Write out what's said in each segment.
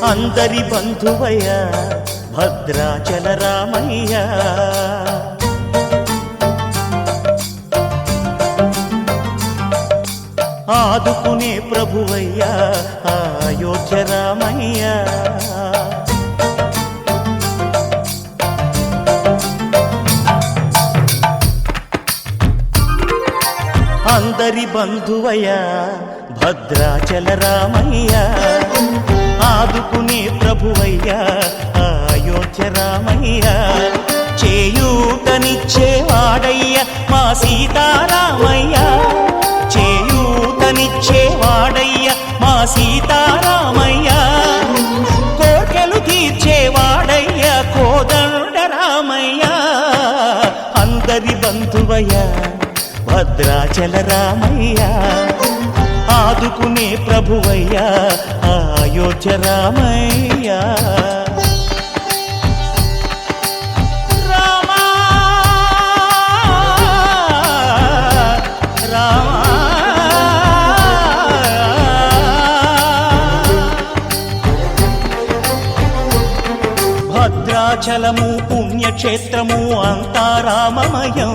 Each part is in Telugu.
అందరి బంధువయ్య భద్రాచల రామయ్య ఆదుకునే ప్రభువయ్య అయోధ్య రామయ్య అందరి బంధువయ్య భద్రాచల రామయ్య ఆదుకునే ప్రభువయ్య అయోధ్య రామయ్య చేయూతనిచ్చేవాడయ్య మా సీతారామయ్య చేయూతనిచ్చేవాడయ్య మా సీతారామయ్య కోర్కెలు తీర్చేవాడయ్య కోదండ రామయ్య అందరి బంధువయ్య భద్రాచల రామయ్య ఆదుకునే ప్రభువయ్య అయోధ్య రామయ్య భద్రాచలము పుణ్యక్షేత్రము అంతా రామమయం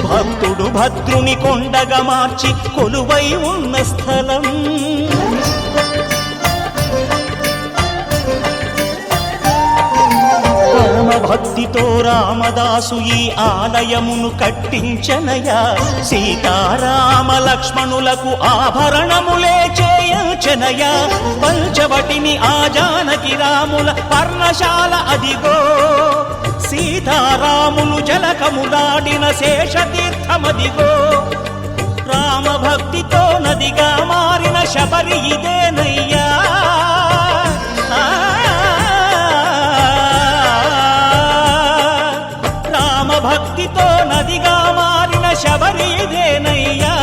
భక్తుడు భద్రుని కొండగా మార్చి కొలువై ఉన్న స్థలం పరమ భక్తితో రామదాసు ఈ ఆలయమును కట్టించనయా సీతారామ లక్ష్మణులకు ఆభరణములే చేయించనయా పంచవటిని ఆ జానకి రాముల పర్ణశాల అదిగో సీతారాములు జలకములాడిన శేషతీర్థమదిగో రామభక్తితో నదిగా మారిన శబరి ఇదేనయ్యా రామభక్తితో నదిగా మారిన శబరి ఇదేనయ్యా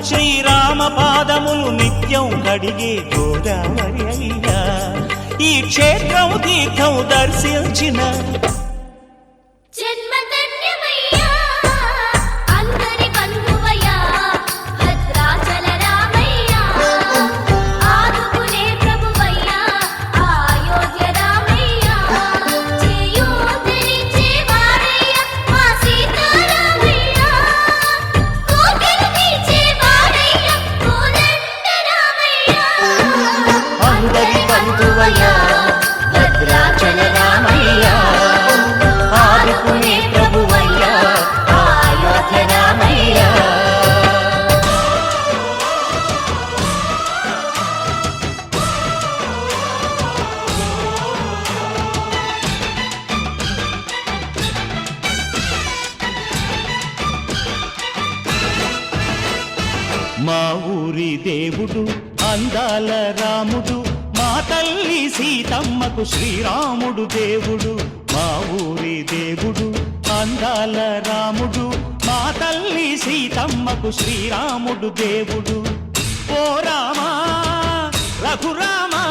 శ్రీరామ పాదములు నిత్యం కడిగే గోదావరి అయ్యా ఈ క్షేత్రం తీర్థం దర్శించిన భద్రాచల రామయ్య ఆదుకునే ప్రభువయ్య అయోధ్య రామయ్య మా ఊరి దేవుడు అందాల రాముడు మా తల్లి సీతమ్మకు శ్రీరాముడు దేవుడు మా ఊరి దేవుడు అందాల రాముడు మా తల్లి సీతమ్మకు శ్రీరాముడు దేవుడు ఓ రామా రఘురామా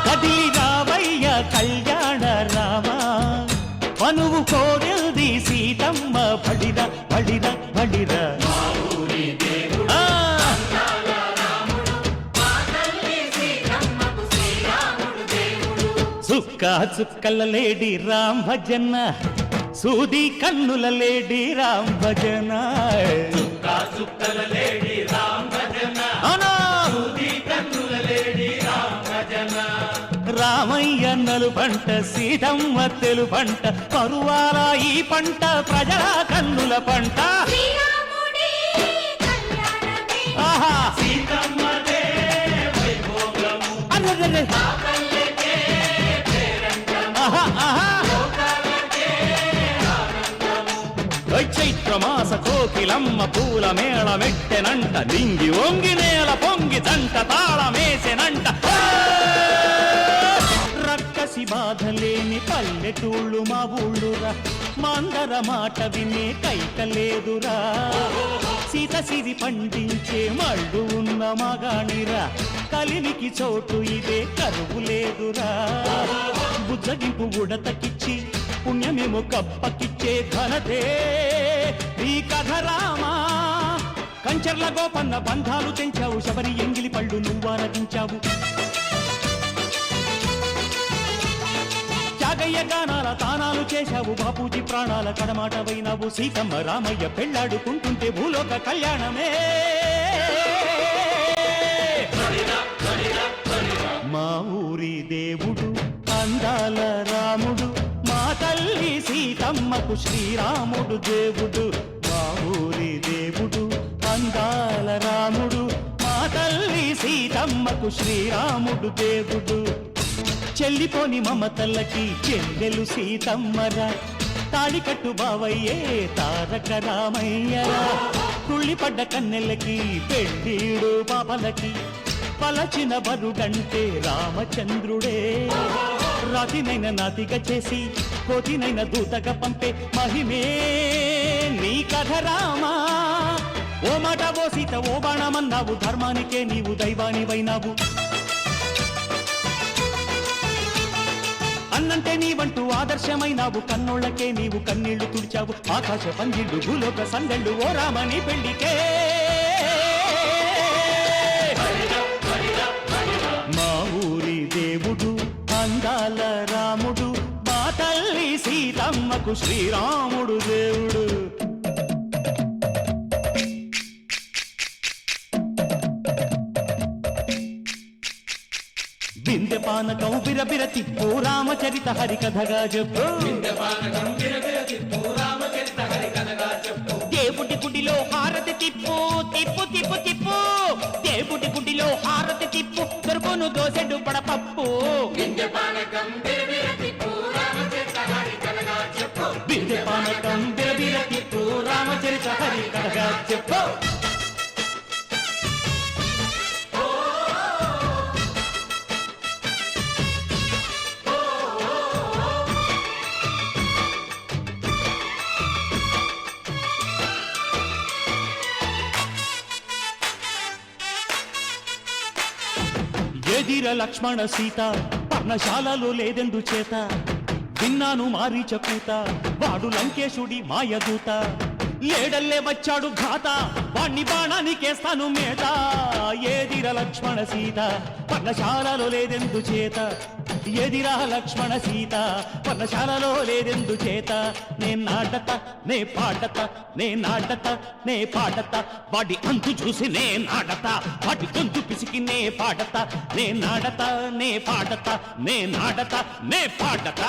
కదిలి రావయ్య కళ్యాణ రామా మనువు కోరిల్ది సీతమ్మ బడిర బడిర బడిర చుక్కా చుక్కల లేడి రామ్ భజన సూది కన్నుల లేడి రామ్ భజన చుక్కా చుక్కల లేడి రామ్ భజన సూది కన్నుల లేడి రామ్ భజన రామయ్య నలు పంట సీతమ్మ తెలు పంట కరువాల ఈ పంట ప్రజల కన్నుల పంట ఆహా సీతమ్మదే వైభోగము అరే చైత్రమాస కోకిలమ్మ పూల మేళ మెట్టెనంట లింగి ఒంగి నేల పొంగి జంట తాళమేసెనంట రక్కసి బాధలేని పల్లెటూళ్ళు మా ఊళ్ళురా మందర మాట వినే కైకలేదురా సీత సిరి పండించే మళ్ళు ఉన్న మగాణిరా కలిమికి చోటు ఇదే కరువు లేదురా బుజ్జగింపు ఉడతకిచ్చి పుణ్యమేమో కప్పకిచ్చే ఘనతే నీ కథ రామా కంచర్ల గోపన్న బంధాలు తెంచావు, శబరి ఎంగిలి పళ్ళు నువ్వారగించావు. త్యాగయ్య గానాల తానాలు చేశావు, బాపూజీ ప్రాణాల కడమాట వైనావు. సీతమ్మ రామయ్య పెళ్లాడుకుంటుంటే భూలోక కళ్యాణమే. మా ఊరి దేవుడు అందాల రాముడు, మా తల్లి సీతమ్మకు శ్రీరాముడు దేవుడు. మా ఊరి దేవుడు అందాల రాముడు, మా తల్లి సీతమ్మకు శ్రీరాముడు దేవుడు. చెల్లిపోని మమతల్లకి చెల్లెలు సీతమ్మరా, తాళికట్టు బావయ్యే తారక రామయ్యరా. తుళ్ళిపడ్డ కన్నెలకి పెళ్ళీడు పాపలకి, పలచిన బరుగంటే రామచంద్రుడే. రాతినైన నాతిగా చేసి కోతినైన దూతగా పంపే మహిమే నీ కథ రామా. ఓ మాట ఓ సీత ఓ బాణమన్నావు, ధర్మానికే నీవు దైవానివైనావు. అన్నంటే నీవంటూ ఆదర్శమైనావు, కన్నోళ్ళకే నీవు కన్నీళ్లు తుడిచావు. ఆకాశ పందిళ్ళు భూలోక సందళ్ళు ఓ రామని పెళ్లికే. మా ఊరి దేవుడు అందాల రాముడు, మా తల్లి సీతమ్మకు శ్రీరాముడు దేవుడు. బిందె పానకం బిరబిర తిప్పు రామచరిత హరికథగా చెప్పు. దేవుడి గుడిలో హారతి తిప్పు తిప్పు తిప్పు తిప్పు. దేవుడి గుడిలో హారతి తిప్పు, దొరుకును దోసెడు పడపప్పు. బిందె పానకం బిరబిర తిప్పు రామచరిత హరికథగా చెప్పు. ఎదిర లక్ష్మణ సీత పర్ణశాలలో లేదెందు చేత, విన్నాను మారీచ కూత వాడు లంకేశుడి మాయదూత. లేడల్లే వచ్చాడు ఘాత, వాణ్ణి బాణానికేస్తాను మేత. ఏదిర లక్ష్మణ సీత పర్ణశాలలో లేదెందు చేత, ఎదిరా లక్ష్మణ సీత పర్ణశాలలో లేదెందు చేత. నే నాటత నే పాడత, నే నాటత నే పాడత, వాడి అంతు చూసి నే నాడత, వాడి గొంతు పిసికి నే పాడత. నే నాడత నే పాడత, నే నాడత నే పాడత.